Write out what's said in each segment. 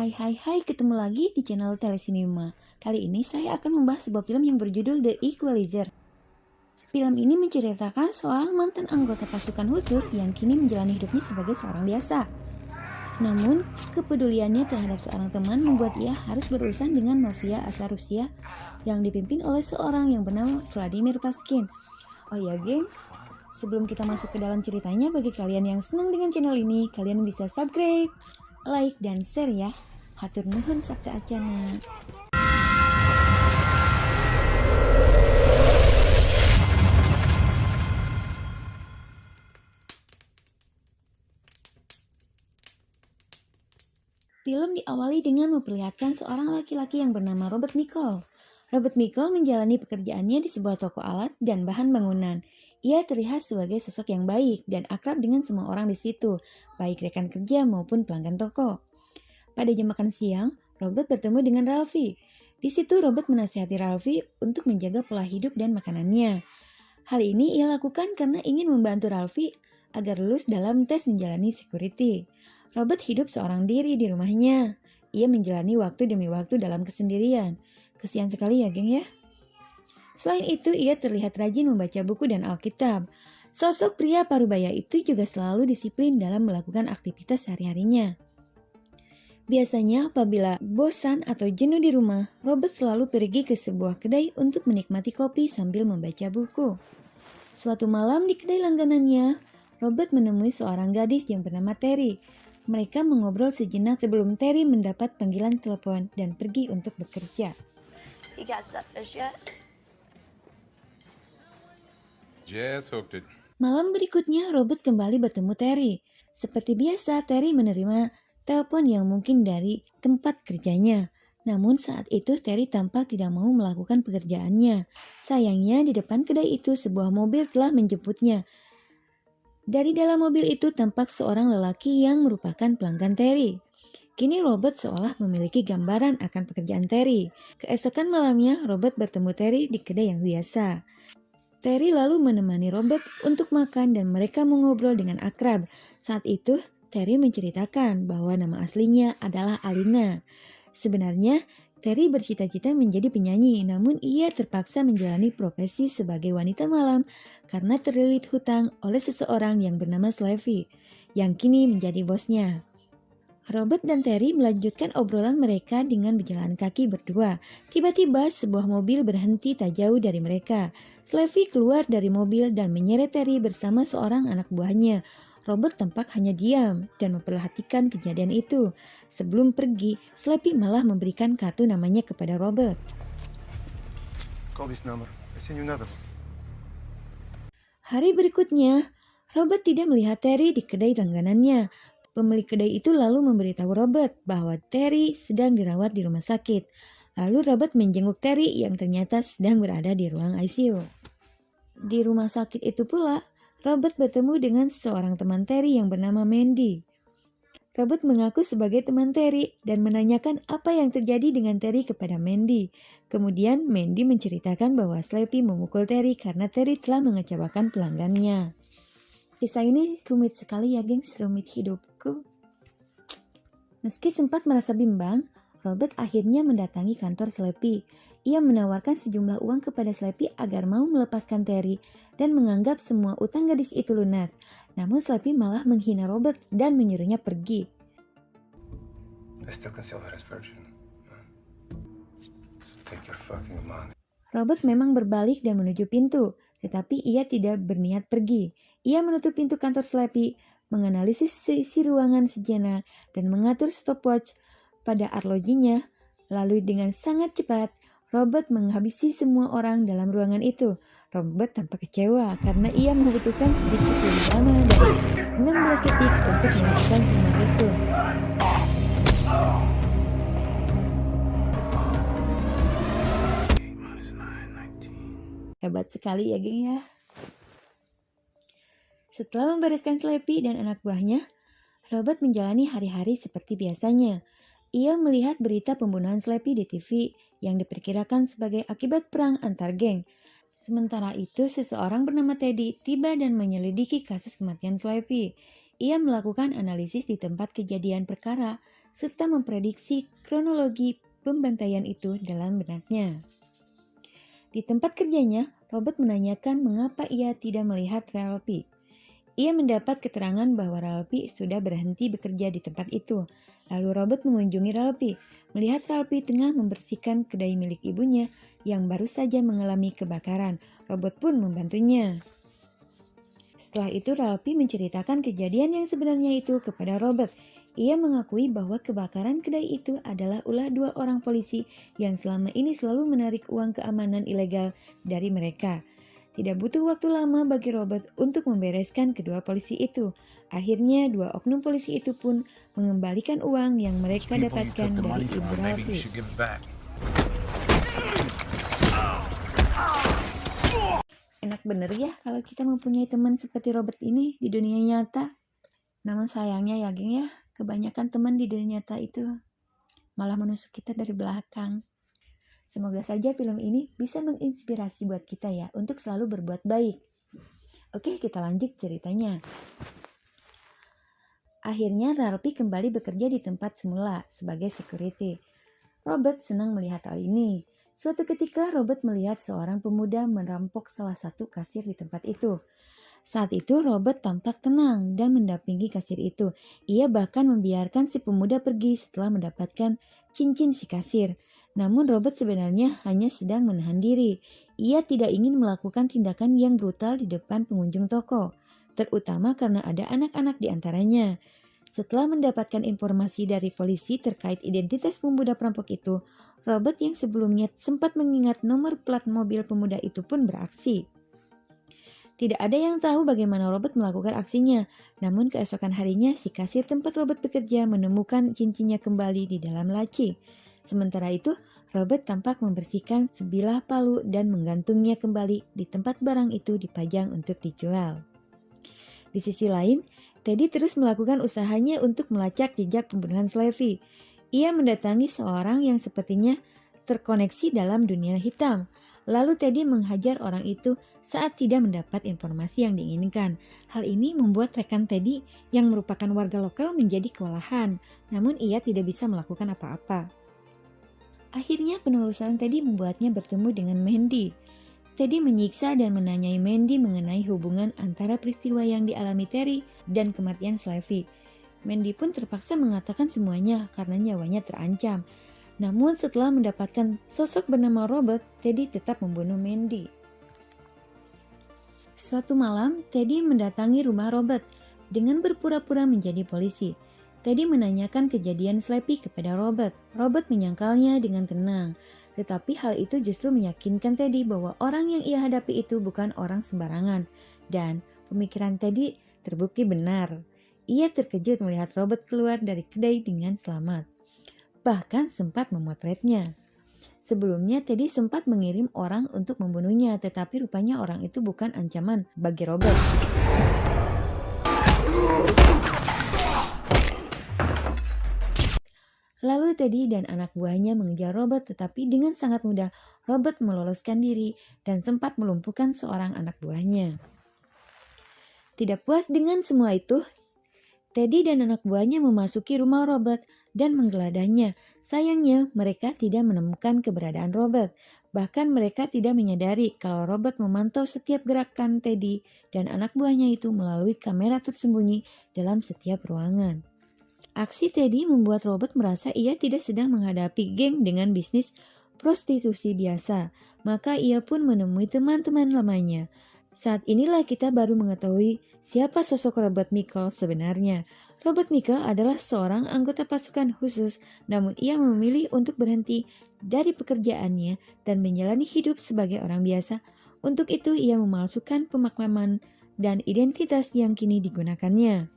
Hai, ketemu lagi di channel Telesinema. Kali ini saya akan membahas sebuah film yang berjudul The Equalizer. Film ini menceritakan seorang mantan anggota pasukan khusus yang kini menjalani hidupnya sebagai seorang biasa. Namun, kepeduliannya terhadap seorang teman membuat ia harus berurusan dengan mafia asal Rusia yang dipimpin oleh seorang yang bernama Vladimir Paskin. Oh ya, geng, sebelum kita masuk ke dalam ceritanya, bagi kalian yang senang dengan channel ini, kalian bisa subscribe, like, dan share ya. Hatur nuhun sabda acana. Film diawali dengan memperlihatkan seorang laki-laki yang bernama Robert Michael. Robert Michael menjalani pekerjaannya di sebuah toko alat dan bahan bangunan. Ia terlihat sebagai sosok yang baik dan akrab dengan semua orang di situ, baik rekan kerja maupun pelanggan toko. Pada jam makan siang, Robert bertemu dengan Ralphie. Di situ Robert menasihati Ralphie untuk menjaga pola hidup dan makanannya. Hal ini ia lakukan karena ingin membantu Ralphie agar lulus dalam tes menjalani security. Robert hidup seorang diri di rumahnya. Ia menjalani waktu demi waktu dalam kesendirian. Kesian sekali ya, geng ya. Selain itu, ia terlihat rajin membaca buku dan Alkitab. Sosok pria parubaya itu juga selalu disiplin dalam melakukan aktivitas sehari-harinya. Biasanya apabila bosan atau jenuh di rumah, Robert selalu pergi ke sebuah kedai untuk menikmati kopi sambil membaca buku. Suatu malam di kedai langganannya, Robert menemui seorang gadis yang bernama Terry. Mereka mengobrol sejenak sebelum Terry mendapat panggilan telepon dan pergi untuk bekerja. You catch that fish yet? Just hooked it. Malam berikutnya, Robert kembali bertemu Terry. Seperti biasa, Terry menerima telepon yang mungkin dari tempat kerjanya. Namun saat itu Terry tampak tidak mau melakukan pekerjaannya. Sayangnya di depan kedai itu sebuah mobil telah menjemputnya. Dari dalam mobil itu tampak seorang lelaki yang merupakan pelanggan Terry. Kini Robert seolah memiliki gambaran akan pekerjaan Terry. Keesokan malamnya Robert bertemu Terry di kedai yang biasa. Terry lalu menemani Robert untuk makan dan mereka mengobrol dengan akrab. Saat itu Terry menceritakan bahwa nama aslinya adalah Alina. Sebenarnya Terry bercita-cita menjadi penyanyi, namun ia terpaksa menjalani profesi sebagai wanita malam karena terlilit hutang oleh seseorang yang bernama Slavy, yang kini menjadi bosnya. Robert dan Terry melanjutkan obrolan mereka dengan berjalan kaki berdua. Tiba-tiba sebuah mobil berhenti tak jauh dari mereka. Slavy keluar dari mobil dan menyeret Terry bersama seorang anak buahnya. Robert tampak hanya diam dan memperhatikan kejadian itu. Sebelum pergi, Slavy malah memberikan kartu namanya kepada Robert. Call this number. I send you another one. Hari berikutnya, Robert tidak melihat Terry di kedai langganannya. Pemilik kedai itu lalu memberitahu Robert bahwa Terry sedang dirawat di rumah sakit. Lalu Robert menjenguk Terry yang ternyata sedang berada di ruang ICU. Di rumah sakit itu pula, Robert bertemu dengan seorang teman Terry yang bernama Mandy. Robert mengaku sebagai teman Terry dan menanyakan apa yang terjadi dengan Terry kepada Mandy. Kemudian Mandy menceritakan bahwa Slavy memukul Terry karena Terry telah mengecewakan pelanggannya. Kisah ini rumit sekali ya gengs, rumit hidupku. Meski sempat merasa bimbang, Robert akhirnya mendatangi kantor Slavy. Ia menawarkan sejumlah uang kepada Slavy agar mau melepaskan Terry dan menganggap semua utang gadis itu lunas. Namun Slavy malah menghina Robert dan menyuruhnya pergi. I still consider her as virgin. Take your fucking money. Robert memang berbalik dan menuju pintu, tetapi ia tidak berniat pergi. Ia menutup pintu kantor Slavy, menganalisis isi ruangan sejenak, dan mengatur stopwatch pada arlojinya. Lalu dengan sangat cepat, Robert menghabisi semua orang dalam ruangan itu. Robert tampak kecewa karena ia membutuhkan sedikit lebih lama dari 16 detik untuk melakukan semua itu. Hebat sekali ya geng ya. Setelah membereskan Slavy dan anak buahnya, Robert menjalani hari-hari seperti biasanya. Ia melihat berita pembunuhan Slavy di TV yang diperkirakan sebagai akibat perang antar geng. Sementara itu, seseorang bernama Teddy tiba dan menyelidiki kasus kematian Slavy. Ia melakukan analisis di tempat kejadian perkara serta memprediksi kronologi pembantaian itu dalam benaknya. Di tempat kerjanya, Robert menanyakan mengapa ia tidak melihat Ralphie. Ia mendapat keterangan bahwa Ralphie sudah berhenti bekerja di tempat itu. Lalu Robert mengunjungi Ralphie, melihat Ralphie tengah membersihkan kedai milik ibunya yang baru saja mengalami kebakaran. Robert pun membantunya. Setelah itu Ralphie menceritakan kejadian yang sebenarnya itu kepada Robert. Ia mengakui bahwa kebakaran kedai itu adalah ulah 2 orang polisi yang selama ini selalu menarik uang keamanan ilegal dari mereka. Tidak butuh waktu lama bagi Robert untuk membereskan kedua polisi itu. Akhirnya 2 oknum polisi itu pun mengembalikan uang yang mereka dapatkan dari ibu Ralphie. Enak bener ya kalau kita mempunyai teman seperti Robert ini di dunia nyata. Namun sayangnya ya geng ya, kebanyakan teman di dunia nyata itu malah menusuk kita dari belakang. Semoga saja film ini bisa menginspirasi buat kita ya untuk selalu berbuat baik. Oke, kita lanjut ceritanya. Akhirnya Ralphie kembali bekerja di tempat semula sebagai security. Robert senang melihat hal ini. Suatu ketika Robert melihat seorang pemuda merampok salah satu kasir di tempat itu. Saat itu Robert tampak tenang dan mendampingi kasir itu. Ia bahkan membiarkan si pemuda pergi setelah mendapatkan cincin si kasir. Namun Robert sebenarnya hanya sedang menahan diri. Ia tidak ingin melakukan tindakan yang brutal di depan pengunjung toko, terutama karena ada anak-anak di antaranya. Setelah mendapatkan informasi dari polisi terkait identitas pemuda perampok itu, Robert yang sebelumnya sempat mengingat nomor plat mobil pemuda itu pun beraksi. Tidak ada yang tahu bagaimana Robert melakukan aksinya, namun keesokan harinya si kasir tempat Robert bekerja menemukan cincinnya kembali di dalam laci. Sementara itu, Robert tampak membersihkan sebilah palu dan menggantungnya kembali di tempat barang itu dipajang untuk dijual. Di sisi lain, Teddy terus melakukan usahanya untuk melacak jejak pembunuhan Slavy. Ia mendatangi seorang yang sepertinya terkoneksi dalam dunia hitam. Lalu Teddy menghajar orang itu saat tidak mendapat informasi yang diinginkan. Hal ini membuat rekan Teddy yang merupakan warga lokal menjadi kewalahan, namun ia tidak bisa melakukan apa-apa. Akhirnya penelusuran Teddy membuatnya bertemu dengan Mandy. Teddy menyiksa dan menanyai Mandy mengenai hubungan antara peristiwa yang dialami Terry dan kematian Slavy. Mandy pun terpaksa mengatakan semuanya karena nyawanya terancam. Namun setelah mendapatkan sosok bernama Robert, Teddy tetap membunuh Mandy. Suatu malam, Teddy mendatangi rumah Robert dengan berpura-pura menjadi polisi. Teddy menanyakan kejadian Slavy kepada Robert. Robert menyangkalnya dengan tenang. Tetapi hal itu justru meyakinkan Teddy bahwa orang yang ia hadapi itu bukan orang sembarangan. Dan pemikiran Teddy terbukti benar. Ia terkejut melihat Robert keluar dari kedai dengan selamat. Bahkan sempat memotretnya. Sebelumnya Teddy sempat mengirim orang untuk membunuhnya, tetapi rupanya orang itu bukan ancaman bagi Robert. Lalu Teddy dan anak buahnya mengejar Robert, tetapi dengan sangat mudah Robert meloloskan diri dan sempat melumpuhkan seorang anak buahnya. Tidak puas dengan semua itu, Teddy dan anak buahnya memasuki rumah Robert dan menggeladahnya. Sayangnya mereka tidak menemukan keberadaan Robert. Bahkan mereka tidak menyadari kalau Robert memantau setiap gerakan Teddy dan anak buahnya itu melalui kamera tersembunyi dalam setiap ruangan. Aksi Teddy membuat Robert merasa ia tidak sedang menghadapi geng dengan bisnis prostitusi biasa. Maka ia pun menemui teman-teman lamanya. Saat inilah kita baru mengetahui siapa sosok Robert Michael sebenarnya. Robert Michael adalah seorang anggota pasukan khusus, namun ia memilih untuk berhenti dari pekerjaannya dan menjalani hidup sebagai orang biasa. Untuk itu ia memalsukan pemakaman dan identitas yang kini digunakannya.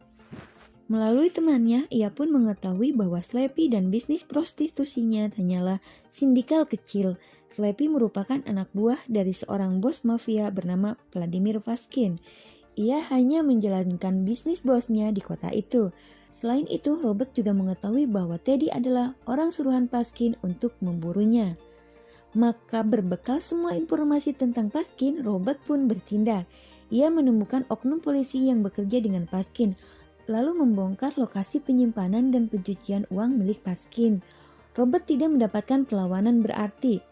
Melalui temannya, ia pun mengetahui bahwa Slavy dan bisnis prostitusinya hanyalah sindikal kecil. Slavy merupakan anak buah dari seorang bos mafia bernama Vladimir Vaskin. Ia hanya menjalankan bisnis bosnya di kota itu. Selain itu, Robert juga mengetahui bahwa Teddy adalah orang suruhan Paskin untuk memburunya. Maka berbekal semua informasi tentang Paskin, Robert pun bertindak. Ia menemukan oknum polisi yang bekerja dengan Paskin. lalu membongkar lokasi penyimpanan dan pencucian uang milik Paskin. Robert tidak mendapatkan perlawanan berarti.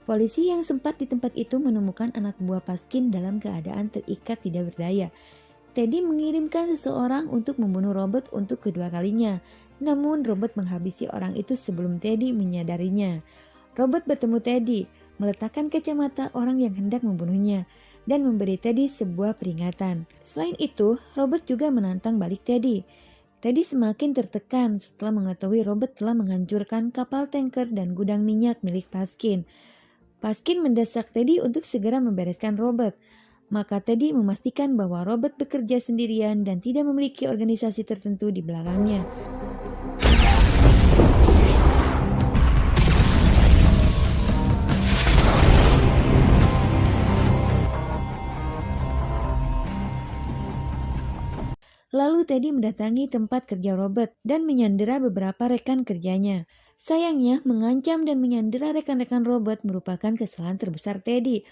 Polisi yang sempat di tempat itu menemukan anak buah Paskin dalam keadaan terikat tidak berdaya. Teddy mengirimkan seseorang untuk membunuh Robert untuk kedua kalinya. Namun Robert menghabisi orang itu sebelum Teddy menyadarinya. Robert bertemu Teddy, meletakkan kacamata orang yang hendak membunuhnya, dan memberi Teddy sebuah peringatan. Selain itu, Robert juga menantang balik Teddy. Teddy semakin tertekan setelah mengetahui Robert telah menghancurkan kapal tanker dan gudang minyak milik Paskin. Paskin mendesak Teddy untuk segera membereskan Robert. Maka Teddy memastikan bahwa Robert bekerja sendirian dan tidak memiliki organisasi tertentu di belakangnya. Lalu Teddy mendatangi tempat kerja Robert dan menyandera beberapa rekan kerjanya. Sayangnya, mengancam dan menyandera rekan-rekan Robert merupakan kesalahan terbesar Teddy.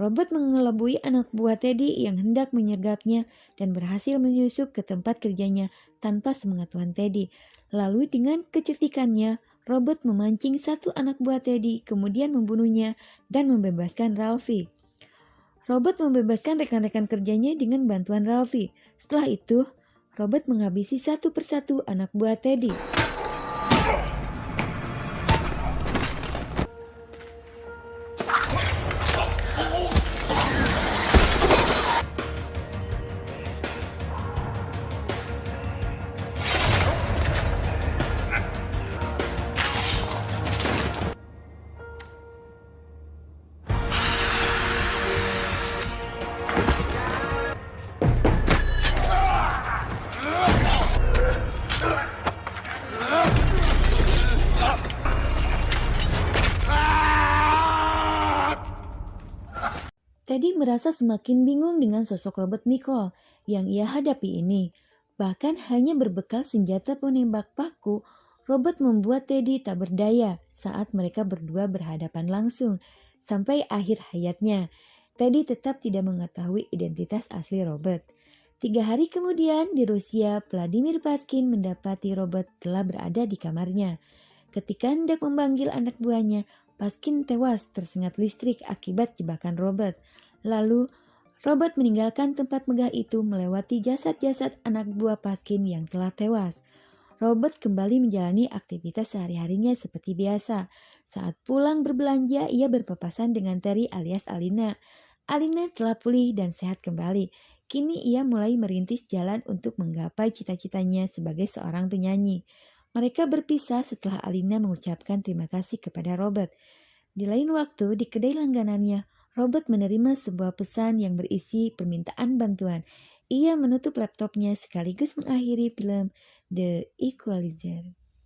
Robert mengelabui anak buah Teddy yang hendak menyergapnya dan berhasil menyusup ke tempat kerjanya tanpa sepengetahuan Teddy. Lalu dengan kecerdikannya, Robert memancing satu anak buah Teddy, kemudian membunuhnya dan membebaskan Ralphie. Robert membebaskan rekan-rekan kerjanya dengan bantuan Ralphie. Setelah itu, Robert menghabisi satu persatu anak buah Teddy. Teddy merasa semakin bingung dengan sosok Robert Michael yang ia hadapi ini. Bahkan hanya berbekal senjata penembak paku, Robert membuat Teddy tak berdaya saat mereka berdua berhadapan langsung. Sampai akhir hayatnya, Teddy tetap tidak mengetahui identitas asli Robert. 3 hari kemudian di Rusia, Vladimir Paskin mendapati Robert telah berada di kamarnya. Ketika hendak memanggil anak buahnya, Paskin tewas tersengat listrik akibat jebakan Robert. Lalu, Robert meninggalkan tempat megah itu melewati jasad-jasad anak buah Paskin yang telah tewas. Robert kembali menjalani aktivitas sehari-harinya seperti biasa. Saat pulang berbelanja, ia berpapasan dengan Terry alias Alina. Alina telah pulih dan sehat kembali. Kini ia mulai merintis jalan untuk menggapai cita-citanya sebagai seorang penyanyi. Mereka berpisah setelah Alina mengucapkan terima kasih kepada Robert. Di lain waktu, di kedai langganannya, Robert menerima sebuah pesan yang berisi permintaan bantuan. Ia menutup laptopnya sekaligus mengakhiri film The Equalizer.